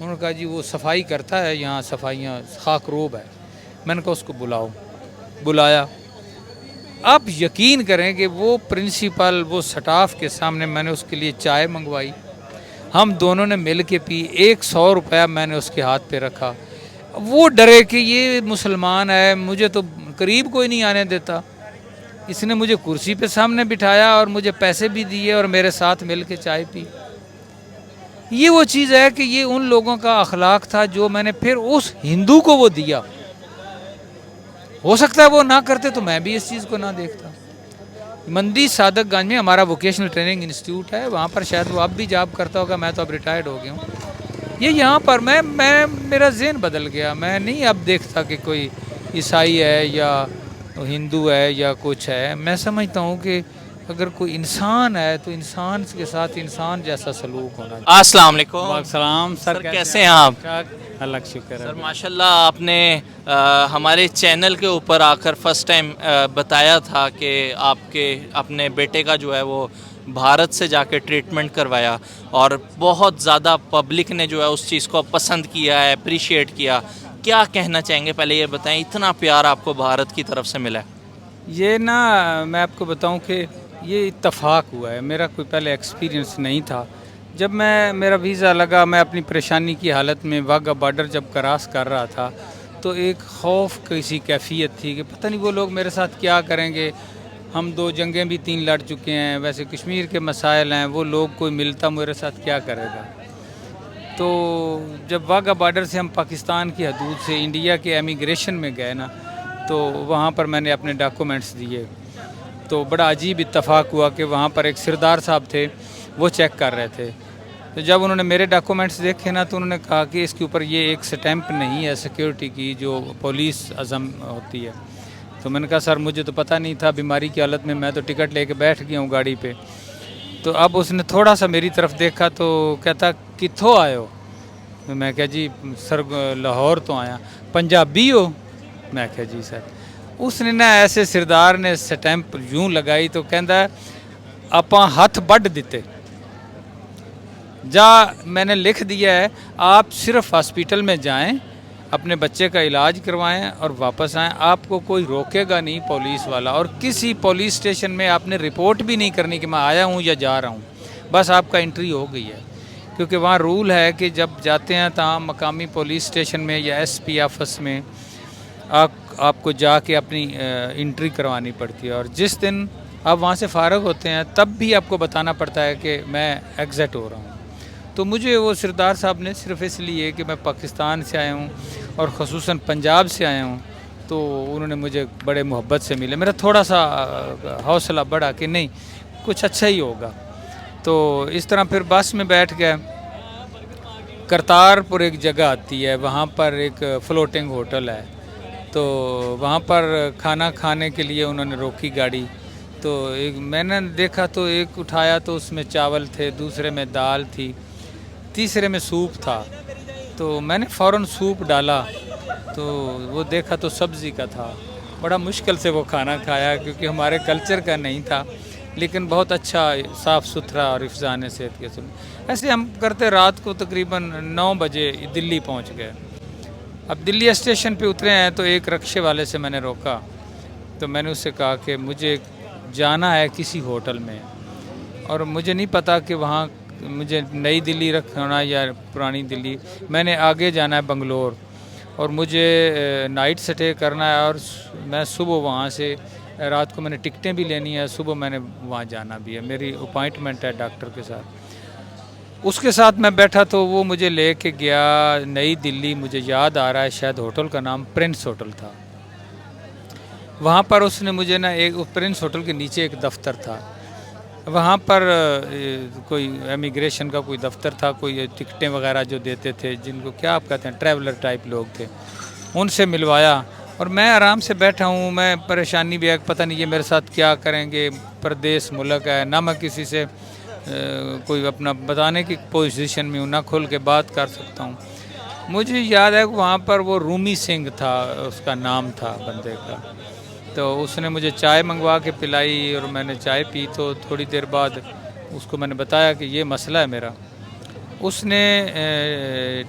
انہوں نے کہا جی وہ صفائی کرتا ہے یہاں، صفائیاں خاک روب ہے. میں نے کہا اس کو بلاؤ. بلایا. آپ یقین کریں کہ وہ پرنسپل وہ سٹاف کے سامنے میں نے اس کے لیے چائے منگوائی، ہم دونوں نے مل کے پی. 100 روپیہ میں نے اس کے ہاتھ پہ رکھا. وہ ڈرے کہ یہ مسلمان ہے، مجھے تو قریب کوئی نہیں آنے دیتا. اس نے مجھے کرسی پہ سامنے بٹھایا اور مجھے پیسے بھی دیے اور میرے ساتھ مل کے چائے پی. یہ وہ چیز ہے کہ یہ ان لوگوں کا اخلاق تھا جو میں نے پھر اس ہندو کو وہ دیا. ہو سکتا ہے وہ نہ کرتے تو میں بھی اس چیز کو نہ دیکھتا. مندی صادق گنج میں ہمارا ووکیشنل ٹریننگ انسٹیٹیوٹ ہے، وہاں پر شاید وہ اب بھی جاب کرتا ہوگا، میں تو اب ریٹائرڈ ہو گیا ہوں. یہ یہاں پر میں میرا ذہن بدل گیا. میں نہیں اب دیکھتا کہ کوئی عیسائی ہے یا ہندو ہے یا کچھ ہے. میں سمجھتا ہوں کہ اگر کوئی انسان ہے تو انسان کے ساتھ انسان جیسا سلوک ہونا چاہیے. السلام علیکم. السلام سر کیسے ہیں آپ؟ اللہ کا شکر ہے. سر ماشاءاللہ آپ نے ہمارے چینل کے اوپر آ کر فرسٹ ٹائم بتایا تھا کہ آپ کے اپنے بیٹے کا جو ہے وہ بھارت سے جا کے ٹریٹمنٹ کروایا اور بہت زیادہ پبلک نے جو ہے اس چیز کو پسند کیا ہے، اپریشیٹ کیا. کیا کہنا چاہیں گے؟ پہلے یہ بتائیں اتنا پیار آپ کو بھارت کی طرف سے ملا ہے. یہ نا میں آپ کو بتاؤں کہ یہ اتفاق ہوا ہے، میرا کوئی پہلے ایکسپیرینس نہیں تھا. جب میرا ویزا لگا، میں اپنی پریشانی کی حالت میں واگا بارڈر جب کراس کر رہا تھا تو ایک خوف کی کیفیت تھی کہ پتہ نہیں وہ لوگ میرے ساتھ کیا کریں گے. ہم 2 جنگیں بھی 3 لڑ چکے ہیں، ویسے کشمیر کے مسائل ہیں، وہ لوگ کوئی ملتا میرے ساتھ کیا کرے گا. تو جب واگا بارڈر سے ہم پاکستان کی حدود سے انڈیا کے امیگریشن میں گئے نا، تو وہاں پر میں نے اپنے ڈاکومنٹس دیے. تو بڑا عجیب اتفاق ہوا کہ وہاں پر ایک سردار صاحب تھے، وہ چیک کر رہے تھے. تو جب انہوں نے میرے ڈاکومنٹس دیکھے نا تو انہوں نے کہا کہ اس کے اوپر یہ ایک سٹیمپ نہیں ہے سیکیورٹی کی جو پولیس اعظم ہوتی ہے. تو میں نے کہا سر مجھے تو پتہ نہیں تھا، بیماری کی حالت میں تو ٹکٹ لے کے بیٹھ گیا ہوں گاڑی پہ. تو اب اس نے تھوڑا سا میری طرف دیکھا تو کہتا کتھوں آئے ہو؟ میں کہا جی سر لاہور تو آیا. پنجابی ہو؟ میں کہا جی سر. اس نے نا ایسے سردار نے سٹیمپ یوں لگائی تو کہندا اپاں ہاتھ بڑھ دیتے جا. میں نے لکھ دیا ہے آپ صرف ہاسپیٹل میں جائیں، اپنے بچے کا علاج کروائیں اور واپس آئیں. آپ کو کوئی روکے گا نہیں پولیس والا، اور کسی پولیس اسٹیشن میں آپ نے رپورٹ بھی نہیں کرنی کہ میں آیا ہوں یا جا رہا ہوں. بس آپ کا انٹری ہو گئی ہے. کیونکہ وہاں رول ہے کہ جب جاتے ہیں تاہم مقامی پولیس اسٹیشن میں یا ایس پی آفس میں آپ کو جا کے اپنی انٹری کروانی پڑتی ہے. اور جس دن آپ وہاں سے فارغ ہوتے ہیں تب بھی آپ کو بتانا پڑتا ہے کہ میں ایگزٹ ہو رہا ہوں. تو مجھے وہ سردار صاحب نے صرف اس لیے کہ میں پاکستان سے آیا ہوں اور خصوصاً پنجاب سے آیا ہوں تو انہوں نے مجھے بڑے محبت سے ملے. میرا تھوڑا سا حوصلہ بڑھا کہ نہیں کچھ اچھا ہی ہوگا. تو اس طرح پھر بس میں بیٹھ گئے. کرتارپور ایک جگہ آتی ہے، وہاں پر ایک فلوٹنگ ہوٹل ہے. تو وہاں پر کھانا کھانے کے لیے انہوں نے روکی گاڑی. تو میں نے دیکھا تو ایک اٹھایا تو اس میں چاول تھے، دوسرے میں دال تھی، تیسرے میں سوپ تھا. تو میں نے فوراً سوپ ڈالا تو وہ دیکھا تو سبزی کا تھا. بڑا مشکل سے وہ کھانا کھایا کیونکہ ہمارے کلچر کا نہیں تھا، لیکن بہت اچھا صاف ستھرا اور حفظان صحت کے سن. ایسے ہم کرتے رات کو تقریباً 9 بجے دلی پہنچ گئے. اب دلی اسٹیشن پہ اترے ہیں تو ایک رکشے والے سے میں نے روکا. تو میں نے اس سے کہا کہ مجھے جانا ہے کسی ہوٹل میں، اور مجھے نہیں پتا کہ وہاں مجھے نئی دلی رکھنا یا پرانی دلی. میں نے آگے جانا ہے بنگلور اور مجھے نائٹ سٹے کرنا ہے، اور میں صبح وہاں سے رات کو میں نے ٹکٹیں بھی لینی ہے، صبح میں نے وہاں جانا بھی ہے. میری اپائنٹمنٹ ہے ڈاکٹر کے ساتھ. اس کے ساتھ میں بیٹھا تو وہ مجھے لے کے گیا نئی دلی. مجھے یاد آ رہا ہے شاید ہوٹل کا نام پرنس ہوٹل تھا. وہاں پر اس نے مجھے نا ایک پرنس ہوٹل کے نیچے ایک دفتر تھا، وہاں پر کوئی امیگریشن کا کوئی دفتر تھا، کوئی ٹکٹیں وغیرہ جو دیتے تھے جن کو کیا آپ کہتے ہیں ٹریولر ٹائپ لوگ تھے، ان سے ملوایا. اور میں آرام سے بیٹھا ہوں. میں پریشانی بھی ہے، پتہ نہیں یہ میرے ساتھ کیا کریں گے. پردیس ملک ہے، نہ میں کسی سے کوئی اپنا بتانے کی پوزیشن میں ہوں، نہ کھل کے بات کر سکتا ہوں. مجھے یاد ہے کہ وہاں پر وہ رومی سنگھ تھا اس کا نام تھا بندے کا. تو اس نے مجھے چائے منگوا کے پلائی اور میں نے چائے پی. تو تھوڑی دیر بعد اس کو میں نے بتایا کہ یہ مسئلہ ہے میرا. اس نے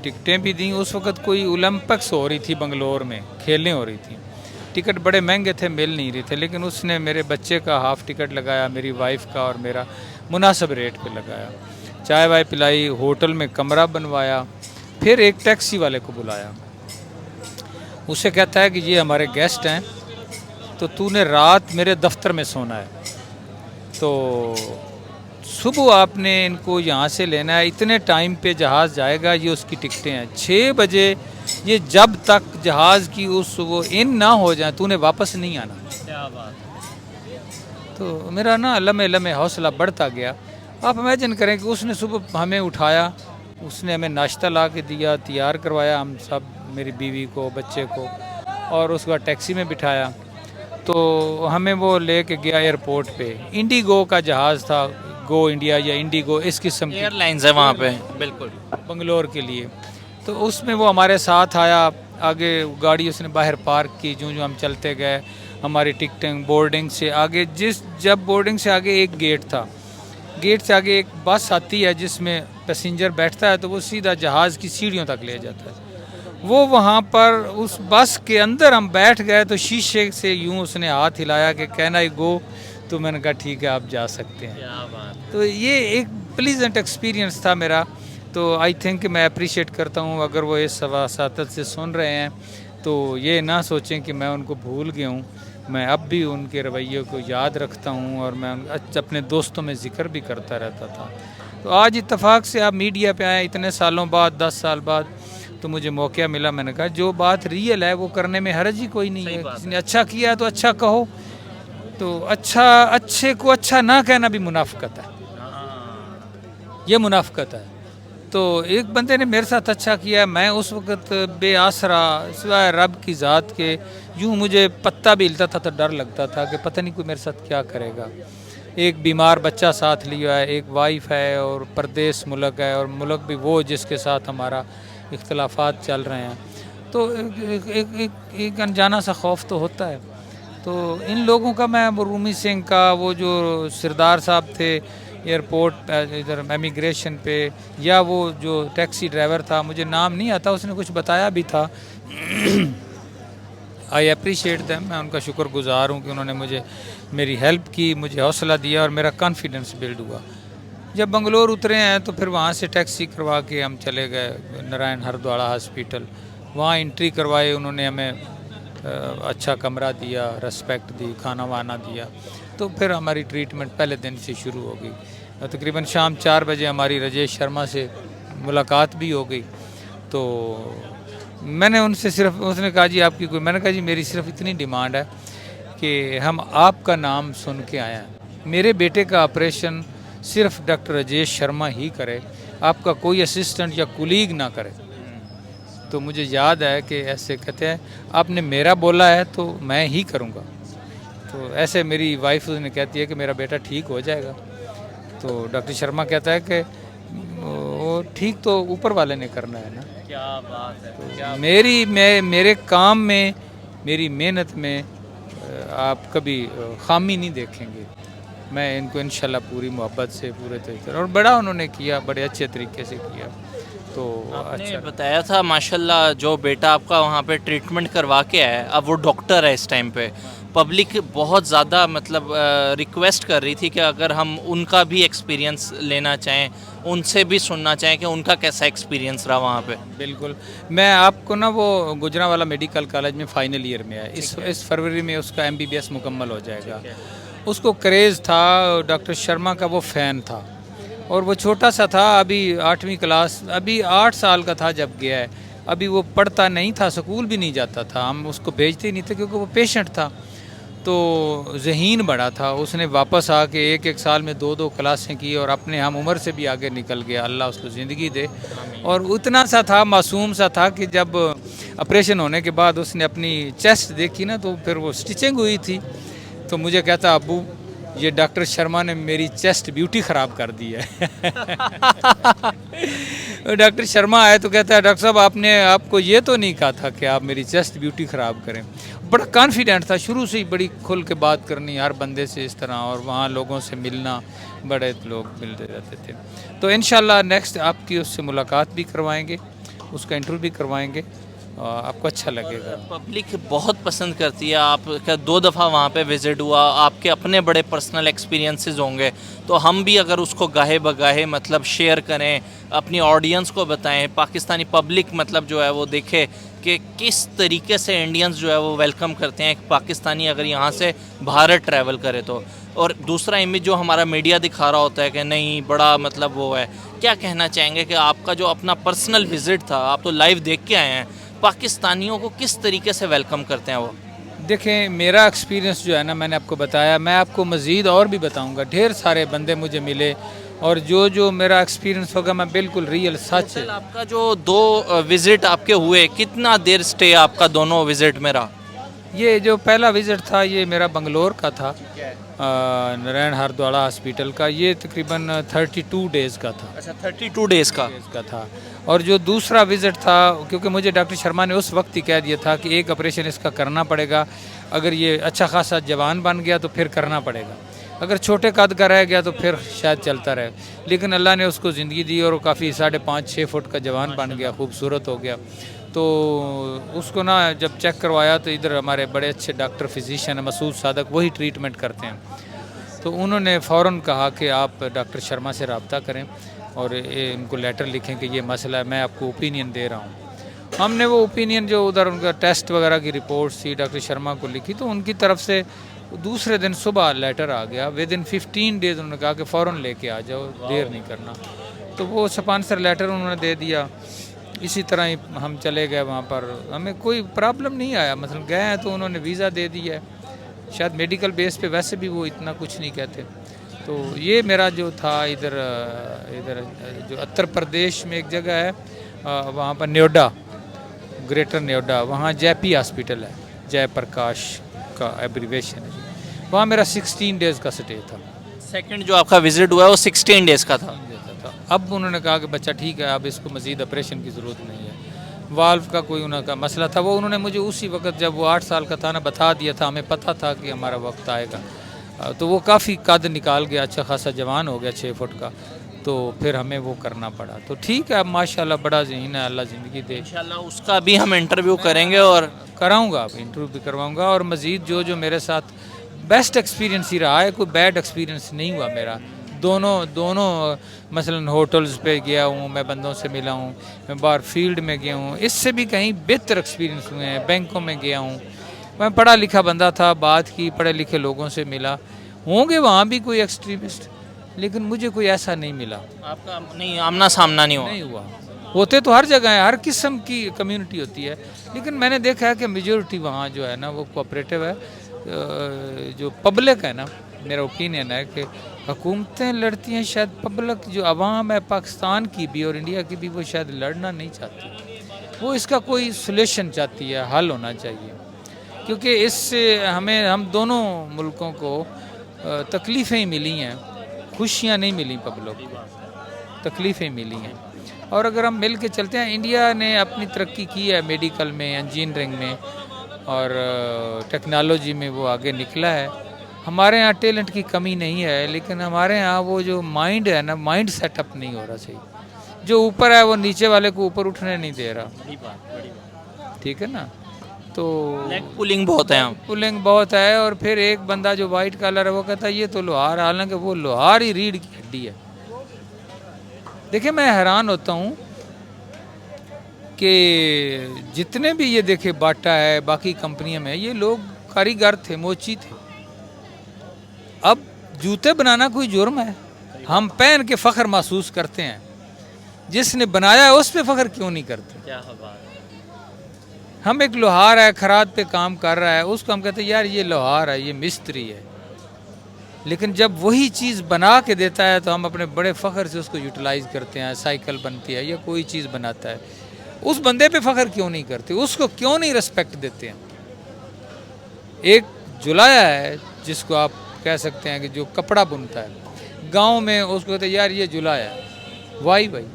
ٹکٹیں بھی دیں. اس وقت کوئی اولمپکس ہو رہی تھی بنگلور میں, کھیلیں ہو رہی تھیں, ٹکٹ بڑے مہنگے تھے, مل نہیں رہے تھے, لیکن اس نے میرے بچے کا ہاف ٹکٹ لگایا, میری وائف کا اور میرا مناسب ریٹ پہ لگایا, چائے وائے پلائی, ہوٹل میں کمرہ بنوایا, پھر ایک ٹیکسی والے کو بلایا. اسے کہتا ہے کہ یہ ہمارے گیسٹ ہیں, تو تو نے رات میرے دفتر میں سونا ہے, تو صبح آپ نے ان کو یہاں سے لینا ہے, اتنے ٹائم پہ جہاز جائے گا, یہ اس کی ٹکٹیں ہیں 6 بجے, یہ جب تک جہاز کی وہ ان نہ ہو جائیں تو نے واپس نہیں آنا. کیا بات. تو میرا نا لمحے لمحے حوصلہ بڑھتا گیا. آپ امیجن کریں کہ اس نے صبح ہمیں اٹھایا, اس نے ہمیں ناشتہ لا کے دیا, تیار کروایا ہم سب, میری بیوی کو, بچے کو, اور اس کے بعد ٹیکسی میں بٹھایا, تو ہمیں وہ لے کے گیا ایئرپورٹ پہ. انڈیگو کا جہاز تھا, گو انڈیا یا انڈیگو اس قسم کی ایئر لائنز ہے وہاں پہ. بالکل. بنگلور کے لیے. تو اس میں وہ ہمارے ساتھ آیا, آگے گاڑی اس نے باہر پارک کی, جو ہم چلتے گئے, ہماری ٹکٹنگ بورڈنگ سے آگے, جب بورڈنگ سے آگے ایک گیٹ تھا, گیٹ سے آگے ایک بس آتی ہے جس میں پیسنجر بیٹھتا ہے, تو وہ سیدھا جہاز کی سیڑھیوں تک لے جاتا ہے. وہ وہاں پر اس بس کے اندر ہم بیٹھ گئے, تو شیشے سے یوں اس نے ہاتھ ہلایا کہ کہنا ہی گو, تو میں نے کہا ٹھیک ہے آپ جا سکتے ہیں. کیا بات. تو یہ ایک پلیزنٹ ایکسپیرینس تھا میرا. تو آئی تھنک میں اپریشیٹ کرتا ہوں, اگر وہ اس سواساتت سے سن رہے ہیں تو یہ نہ سوچیں کہ میں ان کو بھول گیا ہوں. میں اب بھی ان کے رویے کو یاد رکھتا ہوں, اور میں اپنے دوستوں میں ذکر بھی کرتا رہتا تھا. تو آج اتفاق سے آپ میڈیا پہ آئے اتنے سالوں بعد, 10 سال بعد, تو مجھے موقع ملا. میں نے کہا جو بات ریئل ہے وہ کرنے میں حرج ہی کوئی نہیں ہے. کسی نے اچھا کیا ہے تو اچھا کہو, تو اچھے کو اچھا نہ کہنا بھی منافقت ہے, یہ منافقت ہے. تو ایک بندے نے میرے ساتھ اچھا کیا, میں اس وقت بے آسرا سوائے رب کی ذات کے, یوں مجھے پتہ بھی ہلتا تھا تو ڈر لگتا تھا کہ پتہ نہیں کوئی میرے ساتھ کیا کرے گا. ایک بیمار بچہ ساتھ لیا ہے, ایک وائف ہے, اور پردیس ملک ہے, اور ملک بھی وہ جس کے ساتھ ہمارا اختلافات چل رہے ہیں. تو ایک انجانا سا خوف تو ہوتا ہے. تو ان لوگوں کا, میں رومی سنگھ کا, وہ جو سردار صاحب تھے ایئرپورٹ ادھر امیگریشن پہ, یا وہ جو ٹیکسی ڈرائیور تھا, مجھے نام نہیں آتا, اس نے کچھ بتایا بھی تھا. آئی اپریشیٹ دیم, میں ان کا شکر گزار ہوں کہ انہوں نے مجھے میری ہیلپ کی, مجھے حوصلہ دیا, اور میرا کانفیڈنس بلڈ ہوا. جب بنگلور اترے ہیں تو پھر وہاں سے ٹیکسی کروا کے ہم چلے گئے نارائن ہردواڑہ ہاسپیٹل. وہاں انٹری کروائی, انہوں نے ہمیں اچھا کمرہ دیا, ریسپیکٹ دی, کھانا وانا دیا. تو پھر ہماری ٹریٹمنٹ پہلے دن سے شروع ہو گئی. تقریباً شام 4 بجے ہماری راجیش شرما سے ملاقات بھی ہو گئی. تو میں نے ان سے صرف, اس نے کہا جی آپ کی کوئی, میں نے کہا جی میری صرف اتنی ڈیمانڈ ہے کہ ہم آپ کا نام سن کے آئے ہیں, میرے بیٹے کا آپریشن صرف ڈاکٹر راجیش شرما ہی کرے, آپ کا کوئی اسسٹنٹ یا کولیگ نہ کرے. تو مجھے یاد ہے کہ ایسے کہتے ہیں آپ نے میرا بولا ہے تو میں ہی کروں گا. تو ایسے میری وائف نے کہتی ہے کہ میرا بیٹا ٹھیک ہو جائے گا. تو ڈاکٹر شرما کہتا ہے کہ وہ ٹھیک تو اوپر والے نے کرنا ہے نا. کیا بات ہے. میرے کام میں, میری محنت میں آپ کبھی خامی نہیں دیکھیں گے. میں ان کو انشاءاللہ پوری محبت سے, پورے طریقے, اور بڑا انہوں نے کیا, بڑے اچھے طریقے سے کیا. تو آپ نے اچھا بتایا تھا ماشاءاللہ جو بیٹا آپ کا وہاں پہ ٹریٹمنٹ کروا کے آیا ہے, اب وہ ڈاکٹر ہے اس ٹائم پہ. پبلک بہت زیادہ مطلب ریکویسٹ کر رہی تھی کہ اگر ہم ان کا بھی ایکسپیرینس لینا چاہیں, ان سے بھی سننا چاہیں کہ ان کا کیسا ایکسپیرینس رہا وہاں پہ. بالکل. میں آپ کو نا, وہ گجرانوالہ میڈیکل کالج میں فائنل ایئر میں ہے, اس فروری میں اس کا MBBS مکمل ہو جائے گا. اس کو کریز تھا, ڈاکٹر شرما کا وہ فین تھا, اور وہ چھوٹا سا تھا, ابھی 8ویں کلاس, ابھی 8 سال کا تھا جب گیا ہے. ابھی وہ پڑھتا نہیں تھا, اسکول بھی نہیں جاتا تھا, ہم اس کو بھیجتے ہی نہیں تھے کیونکہ وہ پیشنٹ تھا. تو ذہین بڑا تھا, اس نے واپس آ کے 1 سال میں 2 کلاسیں کی, اور اپنے ہم عمر سے بھی آگے نکل گیا. اللہ اس کو زندگی دے. اور اتنا سا تھا, معصوم سا تھا کہ جب آپریشن ہونے کے بعد اس نے اپنی چیسٹ دیکھی نا, تو پھر وہ سٹیچنگ ہوئی تھی, تو مجھے کہتا ابو یہ ڈاکٹر شرما نے میری چیسٹ بیوٹی خراب کر دی ہے. ڈاکٹر شرما آئے تو کہتا ہے ڈاکٹر صاحب آپ کو یہ تو نہیں کہا تھا کہ آپ میری چیسٹ بیوٹی خراب کریں. بڑا کانفیڈنٹ تھا شروع سے ہی, بڑی کھل کے بات کرنی ہر بندے سے اس طرح, اور وہاں لوگوں سے ملنا, بڑے لوگ ملتے رہتے تھے. تو انشاءاللہ نیکسٹ آپ کی اس سے ملاقات بھی کروائیں گے, اس کا انٹرویو بھی کروائیں گے, آپ کو اچھا لگے گا. پبلک بہت پسند کرتی ہے. آپ کا 2 دفعہ وہاں پہ وزٹ ہوا, آپ کے اپنے بڑے پرسنل ایکسپیرینسز ہوں گے, تو ہم بھی اگر اس کو گاہے بگاہے مطلب شیئر کریں, اپنی آڈینس کو بتائیں, پاکستانی پبلک مطلب جو ہے وہ دیکھے کہ کس طریقے سے انڈینز جو ہے وہ ویلکم کرتے ہیں ایک پاکستانی اگر یہاں سے بھارت ٹریول کرے تو. اور دوسرا امیج جو ہمارا میڈیا دکھا رہا ہوتا ہے کہ نہیں بڑا مطلب وہ ہے, کیا کہنا چاہیں گے کہ آپ کا جو اپنا پرسنل وزٹ تھا, آپ تو لائیو دیکھ کے آئے ہیں, پاکستانیوں کو کس طریقے سے ویلکم کرتے ہیں وہ؟ دیکھیں میرا ایکسپیرینس جو ہے نا, میں نے آپ کو بتایا, میں آپ کو مزید اور بھی بتاؤں گا. ڈھیر سارے بندے مجھے ملے, اور جو میرا ایکسپیرینس ہوگا میں بالکل ریئل سچ. آپ کا جو 2 وزٹ آپ کے ہوئے, کتنا دیر سٹے آپ کا دونوں وزٹ میں رہا؟ یہ جو پہلا وزٹ تھا یہ میرا بنگلور کا تھا, نارائن ہردواڑہ ہاسپٹل کا, یہ تقریباً 32 ڈیز کا تھا. اچھا 32 ڈیز کا تھا. اور جو دوسرا وزٹ تھا, کیونکہ مجھے ڈاکٹر شرما نے اس وقت ہی کہہ دیا تھا کہ ایک آپریشن اس کا کرنا پڑے گا, اگر یہ اچھا خاصا جوان بن گیا تو پھر کرنا پڑے گا, اگر چھوٹے قد کا رہ گیا تو پھر شاید چلتا رہے. لیکن اللہ نے اس کو زندگی دی اور وہ کافی 5.5-6 فٹ کا جوان بن گیا, خوبصورت ہو گیا. تو اس کو نا جب چیک کروایا تو ادھر ہمارے بڑے اچھے ڈاکٹر فزیشین ہیں مسعود صادق, وہی ٹریٹمنٹ کرتے ہیں. تو انہوں نے فوراً کہا کہ آپ ڈاکٹر شرما سے رابطہ کریں اور ان کو لیٹر لکھیں کہ یہ مسئلہ ہے, میں آپ کو اوپینین دے رہا ہوں. ہم نے وہ اوپینین جو ادھر ان کا ٹیسٹ وغیرہ کی رپورٹس تھی ڈاکٹر شرما کو لکھی, تو ان کی طرف سے دوسرے دن صبح لیٹر آ گیا. ودن 15 ڈیز انہوں نے کہا کہ فوراً لے کے آ جاؤ, دیر نہیں کرنا. تو وہ اسپانسر لیٹر انہوں نے دے دیا. اسی طرح ہی ہم چلے گئے وہاں پر, ہمیں کوئی پرابلم نہیں آیا. مثلا گئے ہیں تو انہوں نے ویزا دے دیا ہے, شاید میڈیکل بیس پہ ویسے بھی وہ اتنا کچھ نہیں کہتے. تو یہ میرا جو تھا ادھر جو اتر پردیش میں ایک جگہ ہے, وہاں پر نیوڈا, گریٹر نیوڈا, وہاں جے پی ہاسپٹل ہے, جے پرکاش کا ایبریویشن ہے, وہاں میرا 16 ڈیز کا سٹے تھا. سیکنڈ جو آپ کا وزٹ ہوا ہے وہ 16 ڈیز کا تھا. اب انہوں نے کہا کہ بچہ ٹھیک ہے, اب اس کو مزید آپریشن کی ضرورت نہیں ہے. والو کا کوئی انہوں کا مسئلہ تھا, وہ انہوں نے مجھے اسی وقت جب وہ 8 سال کا تھا نا بتا دیا تھا, ہمیں پتہ تھا کہ ہمارا وقت آئے گا. تو وہ کافی قد نکال گیا, اچھا خاصا جوان ہو گیا 6 فٹ کا, تو پھر ہمیں وہ کرنا پڑا. تو ٹھیک ہے, اب ماشاءاللہ بڑا ذہین ہے, اللہ زندگی دے. انشاءاللہ اس کا بھی ہم انٹرویو کریں گے اور کراؤں گا, انٹرویو بھی کرواؤں گا. اور مزید جو میرے ساتھ بیسٹ ایکسپیرینس ہی رہا ہے, کوئی بیڈ ایکسپیرینس نہیں ہوا میرا. دونوں مثلا ہوٹلز پہ گیا ہوں, میں بندوں سے ملا ہوں, میں باہر فیلڈ میں گیا ہوں, اس سے بھی کہیں بہتر ایکسپیرینس ہوئے ہیں. بینکوں میں گیا ہوں, میں پڑھا لکھا بندہ تھا, بات کی, پڑھے لکھے لوگوں سے ملا. ہوں گے وہاں بھی کوئی ایکسٹریمسٹ, لیکن مجھے کوئی ایسا نہیں ملا. آپ کا نہیں آمنا سامنا نہیں ہوا. ہوتے تو ہر جگہ ہیں, ہر قسم کی کمیونٹی ہوتی ہے, لیکن میں نے دیکھا ہے کہ میجورٹی وہاں جو ہے نا وہ کوآپریٹو ہے. جو پبلک ہے نا, میرا اوپینین ہے کہ حکومتیں لڑتی ہیں, شاید پبلک جو عوام ہے پاکستان کی بھی اور انڈیا کی بھی, وہ شاید لڑنا نہیں چاہتی. وہ اس کا کوئی سلیوشن چاہتی ہے, حل ہونا چاہیے. کیونکہ اس سے ہم دونوں ملکوں کو تکلیفیں ملی ہیں, خوشیاں نہیں ملی پبلک کو, تکلیفیں ملی ہیں. اور اگر ہم مل کے چلتے ہیں, انڈیا نے اپنی ترقی کی ہے میڈیکل میں, انجینئرنگ میں اور ٹیکنالوجی میں, وہ آگے نکلا ہے. ہمارے ہاں ٹیلنٹ کی کمی نہیں ہے, لیکن ہمارے ہاں وہ جو مائنڈ ہے نا, مائنڈ سیٹ اپ نہیں ہو رہا صحیح. جو اوپر ہے وہ نیچے والے کو اوپر اٹھنے نہیں دے رہا. ٹھیک ہے نا, تو لیگ پولنگ بہت ہے, پولنگ بہت ہے. اور پھر ایک بندہ جو وائٹ کلر ہے وہ کہتا ہے یہ تو لوہار, حالانکہ وہ لوہار ہی ریڑھ کی ہڈی ہے. دیکھیں میں حیران ہوتا ہوں کہ جتنے بھی یہ دیکھیں باٹا ہے, باقی کمپنیوں میں, یہ لوگ کاریگر تھے, موچی تھے. اب جوتے بنانا کوئی جرم ہے؟ ہم پہن کے فخر محسوس کرتے ہیں, جس نے بنایا ہے اس پہ فخر کیوں نہیں کرتے؟ ہم ایک لوہار ہے, کھرات پہ کام کر رہا ہے, اس کو ہم کہتے ہیں یار یہ لوہار ہے, یہ مستری ہے. لیکن جب وہی چیز بنا کے دیتا ہے تو ہم اپنے بڑے فخر سے اس کو یوٹیلائز کرتے ہیں. سائیکل بنتی ہے یا کوئی چیز بناتا ہے, اس بندے پہ فخر کیوں نہیں کرتے, اس کو کیوں نہیں رسپیکٹ دیتے ہیں؟ ایک جلایا ہے جس کو آپ کہہ سکتے ہیں کہ جو کپڑا بنتا ہے گاؤں میں, اس کو کہتے ہیں یار یہ جلایا ہے. وائی بھائی,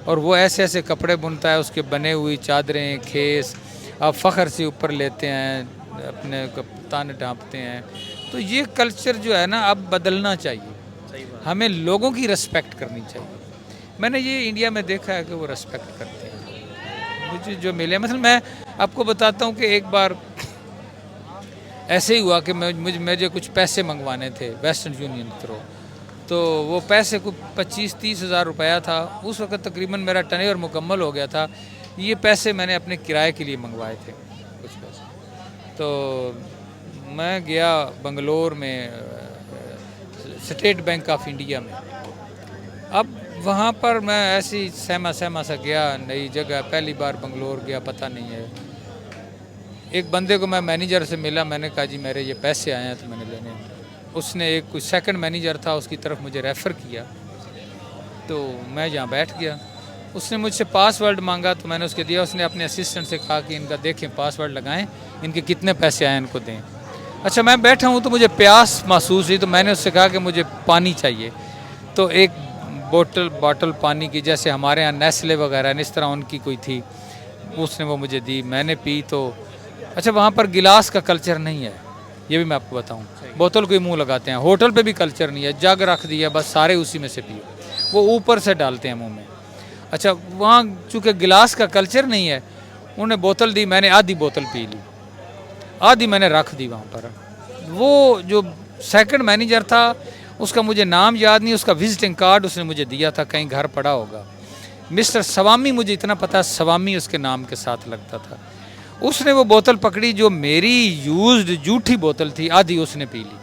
اور وہ ایسے ایسے کپڑے بنتا ہے، اس کے بنے ہوئی چادریں، کھیس آپ فخر سے اوپر لیتے ہیں، اپنے تانے ڈھانپتے ہیں. تو یہ کلچر جو ہے نا اب بدلنا چاہیے، ہمیں لوگوں کی رسپیکٹ کرنی چاہیے. میں نے یہ انڈیا میں دیکھا ہے کہ وہ رسپیکٹ کرتے ہیں. مجھے جو ملے، مثلا میں آپ کو بتاتا ہوں کہ ایک بار ایسے ہی ہوا کہ مجھے کچھ پیسے منگوانے تھے ویسٹرن یونین تھرو. تو وہ پیسے کو 25-30 ہزار روپیہ تھا. اس وقت تقریباً میرا ٹرنیور مکمل ہو گیا تھا. یہ پیسے میں نے اپنے کرائے کے لیے منگوائے تھے کچھ پیسے. تو میں گیا بنگلور میں اسٹیٹ بینک آف انڈیا میں. اب وہاں پر میں ایسی سہما سا گیا، نئی جگہ، پہلی بار بنگلور گیا، پتہ نہیں ہے. ایک بندے کو میں مینیجر سے ملا، میں نے کہا جی میرے یہ پیسے آئے ہیں تو میں نے لینے ہیں. اس نے ایک کوئی سیکنڈ مینیجر تھا، اس کی طرف مجھے ریفر کیا. تو میں یہاں بیٹھ گیا. اس نے مجھ سے پاس ورڈ مانگا تو میں نے اس کے دیا. اس نے اپنے اسسٹنٹ سے کہا کہ ان کا دیکھیں پاس ورڈ لگائیں، ان کے کتنے پیسے آئے ان کو دیں. اچھا میں بیٹھا ہوں تو مجھے پیاس محسوس ہوئی، تو میں نے اس سے کہا کہ مجھے پانی چاہیے. تو ایک باٹل پانی کی، جیسے ہمارے ہاں نیسلے وغیرہ اس طرح ان کی کوئی تھی، اس نے وہ مجھے دی. میں نے پی. تو اچھا وہاں پر گلاس کا کلچر نہیں ہے، یہ بھی میں آپ کو بتاؤں. بوتل کو ہی منہ لگاتے ہیں. ہوٹل پہ بھی کلچر نہیں ہے، جگ رکھ دیا بس سارے اسی میں سے پیو، وہ اوپر سے ڈالتے ہیں منہ میں. اچھا وہاں چونکہ گلاس کا کلچر نہیں ہے، انہوں نے بوتل دی، میں نے آدھی بوتل پی لی، آدھی میں نے رکھ دی وہاں پر. وہ جو سیکنڈ مینیجر تھا اس کا مجھے نام یاد نہیں، اس کا وزٹنگ کارڈ اس نے مجھے دیا تھا، کہیں گھر پڑا ہوگا. مسٹر سوامی، مجھے اتنا پتا سوامی اس کے نام کے ساتھ لگتا تھا. اس نے وہ بوتل پکڑی جو میری یوزڈ جھوٹی بوتل تھی، آدھی اس نے پی لی.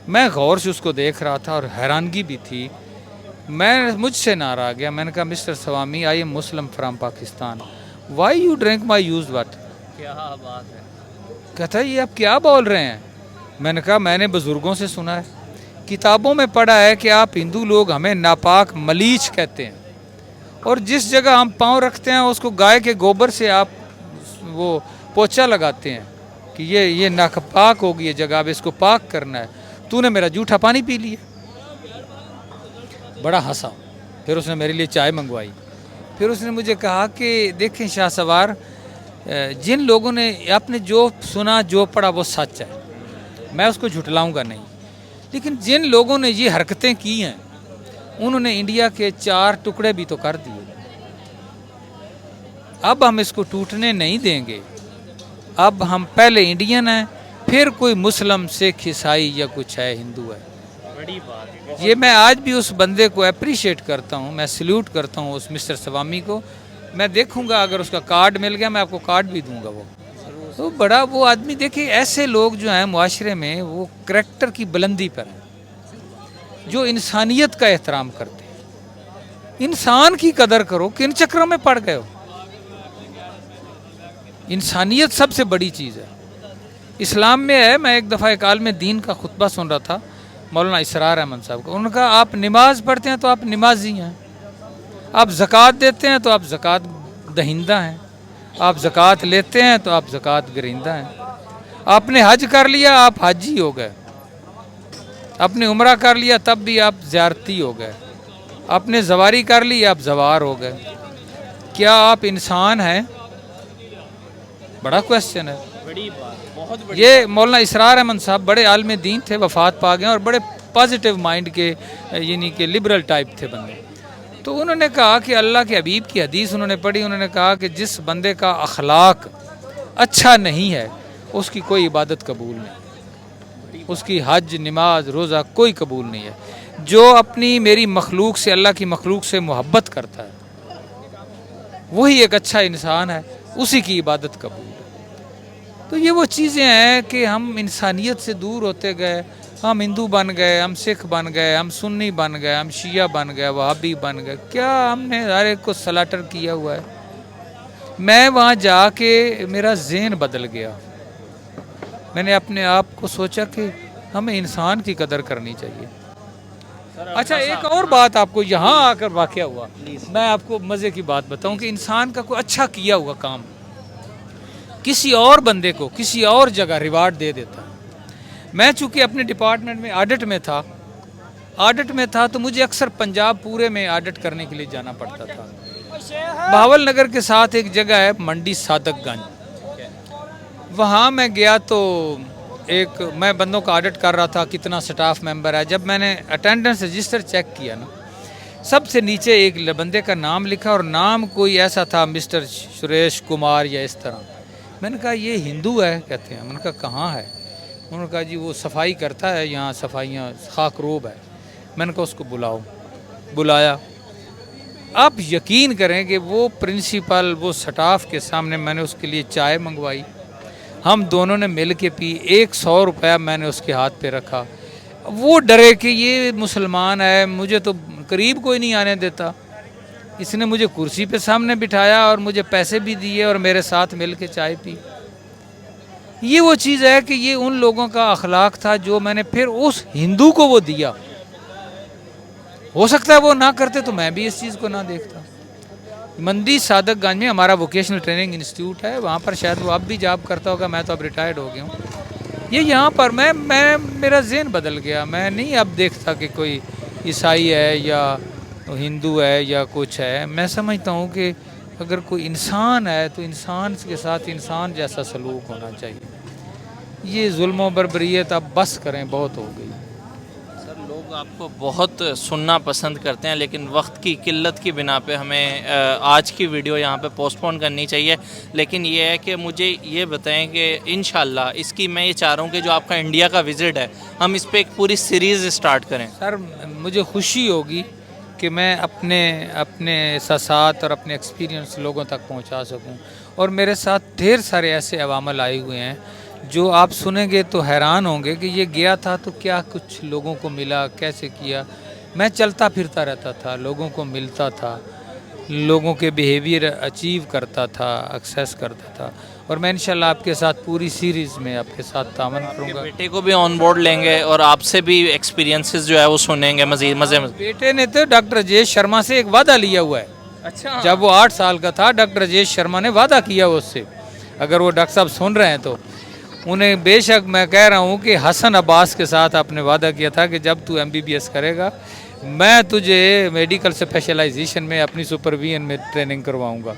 میں غور سے اس کو دیکھ رہا تھا اور حیرانگی بھی تھی. مجھ سے ناراض گیا. میں نے کہا mister Swami, I am Muslim from Pakistan, why you drink my used water. کیا بات ہے. کہتا ہے یہ آپ کیا بول رہے ہیں. میں نے کہا میں نے بزرگوں سے سنا ہے، کتابوں میں پڑھا ہے کہ آپ ہندو لوگ ہمیں ناپاک ملیچ کہتے ہیں، اور جس جگہ ہم پاؤں رکھتے ہیں اس کو گائے کے گوبر سے آپ وہ پوچھا لگاتے ہیں کہ یہ ناپاک ہوگی یہ جگہ، اب اس کو پاک کرنا ہے. تو نے میرا جھوٹا پانی پی لیا. بڑا ہنسا. پھر اس نے میرے لیے چائے منگوائی. پھر اس نے مجھے کہا کہ دیکھیں شاہ سوار، جن لوگوں نے آپ نے جو سنا جو پڑھا وہ سچ ہے، میں اس کو جھٹلاؤں گا نہیں. لیکن جن لوگوں نے یہ حرکتیں کی ہیں انہوں نے انڈیا کے 4 ٹکڑے بھی تو کر دیے. اب ہم اس کو ٹوٹنے نہیں دیں گے. اب ہم پہلے انڈین ہیں، پھر کوئی مسلم، سکھ، عیسائی یا کچھ ہے، ہندو ہے. بڑی بات ہے. یہ میں آج بھی اس بندے کو اپریشیٹ کرتا ہوں، میں سلیوٹ کرتا ہوں اس مسٹر سوامی کو. میں دیکھوں گا اگر اس کا کارڈ مل گیا میں آپ کو کارڈ بھی دوں گا. وہ تو بڑا وہ آدمی، دیکھیں ایسے لوگ جو ہیں معاشرے میں وہ کریکٹر کی بلندی پر ہیں، جو انسانیت کا احترام کرتے ہیں. انسان کی قدر کرو، کن چکروں میں پڑ گئے ہو. انسانیت سب سے بڑی چیز ہے. اسلام میں ہے. میں ایک دفعہ ایک عالم دین کا خطبہ سن رہا تھا، مولانا اسرار احمد صاحب کا. انہوں نے کہا آپ نماز پڑھتے ہیں تو آپ نمازی ہیں، آپ زکوٰۃ دیتے ہیں تو آپ زکوٰۃ دہندہ ہیں، آپ زکوٰۃ لیتے ہیں تو آپ زکوٰۃ گرہندہ ہیں. آپ نے حج کر لیا آپ حاجی ہو گئے، آپ نے عمرہ کر لیا تب بھی آپ زیارتی ہو گئے، آپ نے زواری کر لی آپ زوار ہو گئے. کیا آپ انسان ہیں؟ بڑا کویسچن ہے. بڑی بات، بہت بڑی. یہ مولانا اسرار احمد صاحب بڑے عالم دین تھے، وفات پا گئے، اور بڑے پازیٹیو مائنڈ کے، یعنی کہ لبرل ٹائپ تھے بندے. تو انہوں نے کہا کہ اللہ کے حبیب کی حدیث انہوں نے پڑھی. انہوں نے کہا کہ جس بندے کا اخلاق اچھا نہیں ہے اس کی کوئی عبادت قبول نہیں، اس کی حج، نماز، روزہ کوئی قبول نہیں ہے. جو اپنی میری مخلوق سے، اللہ کی مخلوق سے محبت کرتا ہے وہی ایک اچھا انسان ہے، اسی کی عبادت قبول ہے. تو یہ وہ چیزیں ہیں کہ ہم انسانیت سے دور ہوتے گئے. ہم ہندو بن گئے، ہم سکھ بن گئے، ہم سنی بن گئے، ہم شیعہ بن گئے، وہابی بن گئے. کیا ہم نے ہر ایک کو سلاٹر کیا ہوا ہے. میں وہاں جا کے میرا ذہن بدل گیا. میں نے اپنے آپ کو سوچا کہ ہمیں انسان کی قدر کرنی چاہیے. اچھا ایک اور بات آپ کو یہاں آ کر واقعہ ہوا، میں آپ کو مزے کی بات بتاؤں کہ انسان کا کوئی اچھا کیا ہوا کام کسی اور بندے کو کسی اور جگہ ریوارڈ دے دیتا ہے. میں چونکہ اپنے ڈپارٹمنٹ میں آڈٹ میں تھا تو مجھے اکثر پنجاب پورے میں آڈٹ کرنے کے لیے جانا پڑتا تھا. بہاول نگر کے ساتھ ایک جگہ ہے منڈی صادق گنج، وہاں میں گیا تو میں بندوں کا آڈٹ کر رہا تھا کتنا سٹاف ممبر ہے. جب میں نے اٹینڈنس رجسٹر چیک کیا نا، سب سے نیچے ایک بندے کا نام لکھا اور نام کوئی ایسا تھا مسٹر سریش کمار یا اس طرح. میں نے کہا یہ ہندو ہے کہتے ہیں. میں نے کہا کہاں ہے؟ انہوں نے کہا جی وہ صفائی کرتا ہے یہاں، صفائیاں خاک روب ہے. میں نے کہا اس کو بلاؤ. بلایا. آپ یقین کریں کہ وہ پرنسپل وہ سٹاف کے سامنے میں نے اس کے لیے چائے منگوائی، ہم دونوں نے مل کے پی. 100 روپیہ میں نے اس کے ہاتھ پہ رکھا. وہ ڈرے کہ یہ مسلمان ہے، مجھے تو قریب کوئی نہیں آنے دیتا. اس نے مجھے کرسی پہ سامنے بٹھایا اور مجھے پیسے بھی دیے اور میرے ساتھ مل کے چائے پی. یہ وہ چیز ہے کہ یہ ان لوگوں کا اخلاق تھا جو میں نے پھر اس ہندو کو وہ دیا. ہو سکتا ہے وہ نہ کرتے تو میں بھی اس چیز کو نہ دیکھتا. منڈی صادق گنج میں ہمارا ووکیشنل ٹریننگ انسٹیٹیوٹ ہے، وہاں پر شاید وہ اب بھی جاب کرتا ہوگا، میں تو اب ریٹائرڈ ہو گیا ہوں. یہ یہاں پر میرا ذہن بدل گیا. میں نہیں اب دیکھتا کہ کوئی عیسائی ہے یا ہندو ہے یا کچھ ہے. میں سمجھتا ہوں کہ اگر کوئی انسان ہے تو انسان کے ساتھ انسان جیسا سلوک ہونا چاہیے. یہ ظلم و بربریت اب بس کریں، بہت ہو گئی. سر لوگ آپ کو بہت سننا پسند کرتے ہیں، لیکن وقت کی قلت کی بنا پہ ہمیں آج کی ویڈیو یہاں پہ پوسٹ پون کرنی چاہیے. لیکن یہ ہے کہ مجھے یہ بتائیں کہ انشاءاللہ اس کی میں یہ چاہ رہا ہوں کہ جو آپ کا انڈیا کا وزٹ ہے، ہم اس پہ ایک پوری سیریز اسٹارٹ کریں. سر مجھے خوشی ہوگی کہ میں اپنے احساسات اور اپنے ایکسپیرینس لوگوں تک پہنچا سکوں. اور میرے ساتھ ڈھیر سارے ایسے عوامل آئے ہوئے ہیں جو آپ سنیں گے تو حیران ہوں گے کہ یہ گیا تھا تو کیا کچھ لوگوں کو ملا، کیسے کیا. میں چلتا پھرتا رہتا تھا، لوگوں کو ملتا تھا، لوگوں کے بیہیویئر اچیو کرتا تھا، ایکسیس کرتا تھا. اور میں انشاءاللہ آپ کے ساتھ پوری سیریز میں آپ کے ساتھ تعاون کروں گا. بیٹے کو بھی آن بورڈ لیں گے اور آپ سے بھی ایکسپیرینسز جو ہے وہ سنیں گے مزید مزے. بیٹے نے تو ڈاکٹر راجیش شرما سے ایک وعدہ لیا ہوا ہے. اچھا، جب وہ 8 سال کا تھا ڈاکٹر راجیش شرما نے وعدہ کیا اس سے. اگر وہ ڈاکٹر صاحب سن رہے ہیں تو انہیں بے شک میں کہہ رہا ہوں کہ حسن عباس کے ساتھ آپ نے وعدہ کیا تھا کہ جب تو MBBS کرے گا میں تجھے میڈیکل اسپیشلائزیشن میں اپنی سپرویژن میں ٹریننگ کرواؤں گا.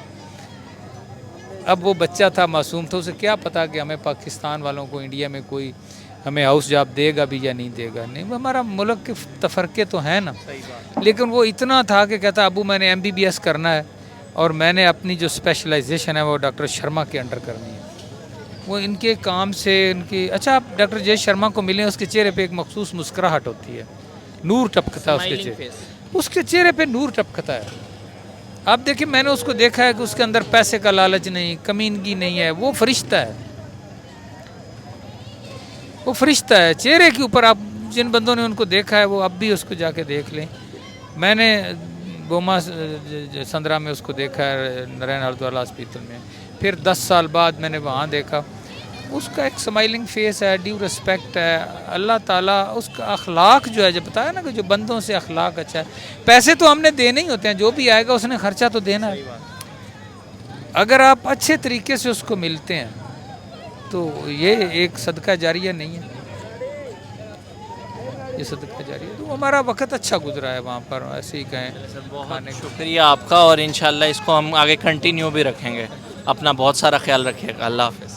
اب وہ بچہ تھا، معصوم تھا، اسے کیا پتا کہ ہمیں پاکستان والوں کو انڈیا میں کوئی ہمیں ہاؤس جاب دے گا بھی یا نہیں دے گا. نہیں، ہمارا ملک کے تفرقے تو ہیں نا. لیکن وہ اتنا تھا کہ کہتا ابو میں نے MBBS کرنا ہے اور میں نے اپنی جو اسپیشلائزیشن ہے وہ ڈاکٹر شرما کے انڈر کرنی ہے. وہ ان کے کام سے ان کی اچھا آپ ڈاکٹر جے شرما کو ملیں، اس کے چہرے پہ ایک مخصوص مسکراہٹ ہوتی ہے، نور ٹپکتا ہے اس کے چہرے، اس کے چہرے پہ نور ٹپکتا ہے. آپ دیکھیں میں نے اس کو دیکھا ہے کہ اس کے اندر پیسے کا لالچ نہیں، کمینگی نہیں ہے. وہ فرشتہ ہے، وہ فرشتہ ہے. چہرے کے اوپر آپ جن بندوں نے ان کو دیکھا ہے وہ اب بھی اس کو جا کے دیکھ لیں. میں نے گوما سندرا میں اس کو دیکھا ہے، نارائن ہردوالہ ہاسپٹل میں. پھر 10 سال بعد میں نے وہاں دیکھا. اس کا ایک سمائلنگ فیس ہے، ڈیو ریسپیکٹ ہے. اللہ تعالیٰ اس کا اخلاق جو ہے، جب بتایا نا کہ جو بندوں سے اخلاق اچھا ہے. پیسے تو ہم نے دینے ہی ہوتے ہیں، جو بھی آئے گا اس نے خرچہ تو دینا ہے. اگر آپ اچھے طریقے سے اس کو ملتے ہیں تو یہ ایک صدقہ جاریہ نہیں ہے، یہ صدقہ جاریہ. تو ہمارا وقت اچھا گزرا ہے وہاں پر، ایسے ہی کہیں. بہت شکریہ آپ کا، اور انشاءاللہ اس کو ہم آگے کنٹینیو بھی رکھیں گے. اپنا بہت سارا خیال رکھیے گا. اللہ حافظ.